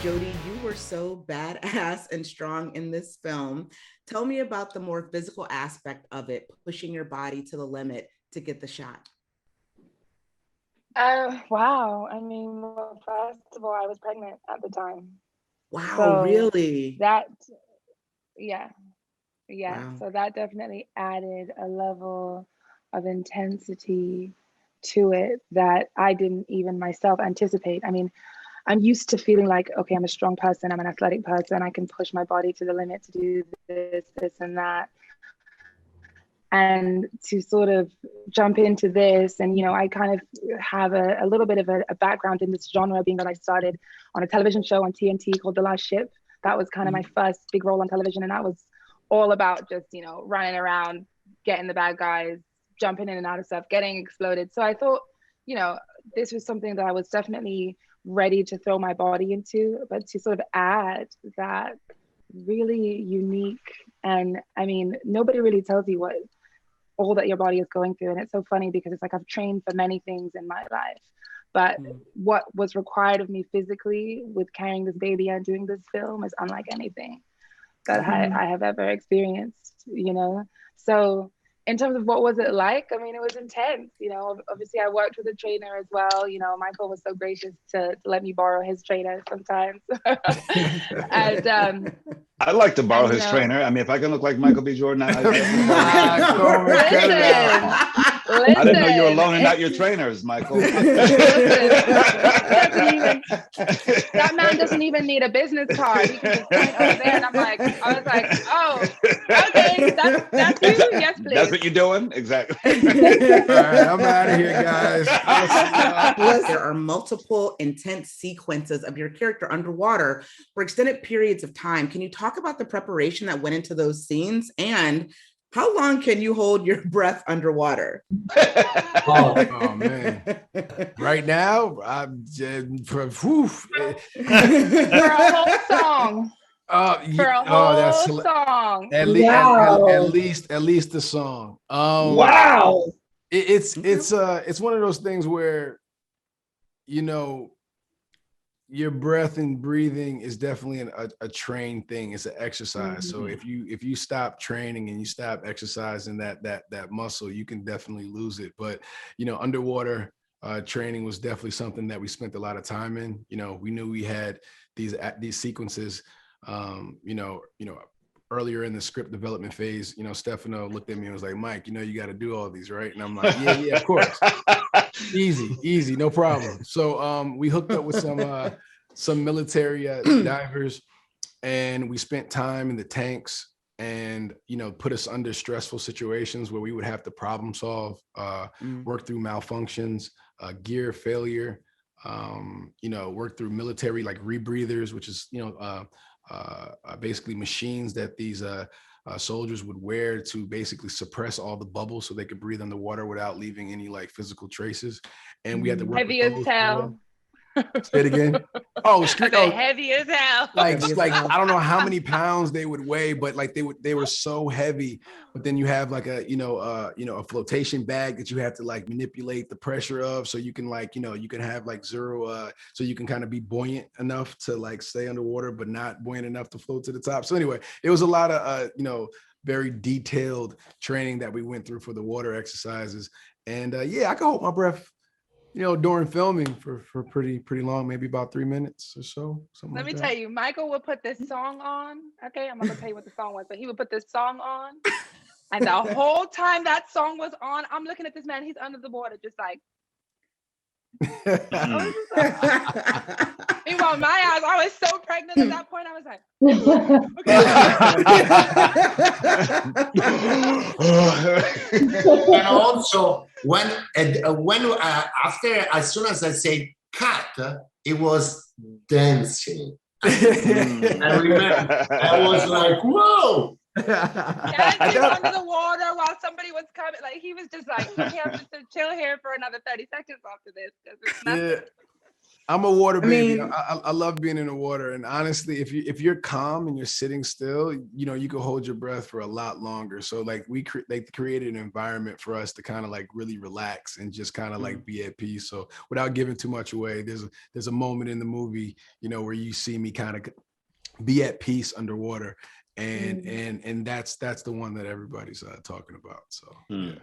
Jodie, you were so badass and strong in this film. Tell me about the more physical aspect of it, pushing your body to the limit to get the shot. Wow. I mean, well, first of all, I was pregnant at the time. Wow, So really? that, yeah, yeah. Wow. So that definitely added a level of intensity to it that I didn't even myself anticipate. I mean, I'm used to feeling like, okay, I'm a strong person, I'm an athletic person, I can push my body to the limit to do this, and that. And to sort of jump into this, and I kind of have a little bit of a background in this genre, being that I started on a television show on TNT called The Last Ship. That was kind of my first big role on television, and that was all about just running around, getting the bad guys, jumping in and out of stuff, getting exploded. So I thought, this was something that I was definitely ready to throw my body into, but to sort of add that really unique, and I mean, nobody really tells you what all that your body is going through. And it's so funny because it's like I've trained for many things in my life, but what was required of me physically with carrying this baby and doing this film is unlike anything that I have ever experienced, So in terms of what was it like, I mean, it was intense. Obviously I worked with a trainer as well. Michael was so gracious to let me borrow his trainer sometimes. And I'd like to borrow his trainer. I mean, if I can look like Michael B. Jordan, listen, I didn't know you were loaning out your trainers, Michael. That man doesn't even need a business card. He can just point over there, and I was like, oh, okay, that's you. Yes, please. That's what you're doing, exactly. All right, I'm out of here, guys. Plus, there are multiple intense sequences of your character underwater for extended periods of time. Can you talk about the preparation that went into those scenes, and how long can you hold your breath underwater? Oh man! Right now, I'm for a whole song. For a whole song. At least the song. Wow! It's one of those things where your breath and breathing is definitely a trained thing. It's an exercise. So if you stop training and you stop exercising that muscle, you can definitely lose it. But underwater training was definitely something that we spent a lot of time in. We knew we had these sequences. Earlier in the script development phase, Stefano looked at me and was like, Mike, you got to do all these, right? And I'm like, yeah, of course. Easy, no problem. So we hooked up with some military divers, and we spent time in the tanks and, put us under stressful situations where we would have to problem solve, work through malfunctions, gear failure, work through military like rebreathers, which is, basically machines that these soldiers would wear to basically suppress all the bubbles so they could breathe underwater without leaving any like physical traces. And we had to work heavy as hell. Say it again. Heavy as hell. Like I don't know how many pounds they would weigh, but like they were so heavy. But then you have like a flotation bag that you have to like manipulate the pressure of, so you can you can have like zero, so you can kind of be buoyant enough to like stay underwater, but not buoyant enough to float to the top. So anyway, it was a lot of very detailed training that we went through for the water exercises. And I could hold my breath during filming for pretty long, maybe about 3 minutes or so. Let me tell you, Michael would put this song on. Okay, I'm not gonna tell you what the song was, but he would put this song on, and the whole time that song was on, I'm looking at this man. He's under the water, just like. Meanwhile, my eyes, I was so pregnant at that point. I was like, And also, after, as soon as I said cut, it was dancing. I remember, I was like, whoa. Dancing under the water while somebody was coming. Like, he was just like, okay, I'm just gonna chill here for another 30 seconds after this. Because it's nothing. I'm a water I baby. mean- I love being in the water. And honestly, if you're calm and you're sitting still, you know, you can hold your breath for a lot longer. So like they created an environment for us to kind of like really relax and just kind of like be at peace. So without giving too much away, there's a moment in the movie, you know, where you see me kind of be at peace underwater. And that's the one that everybody's talking about. So yeah.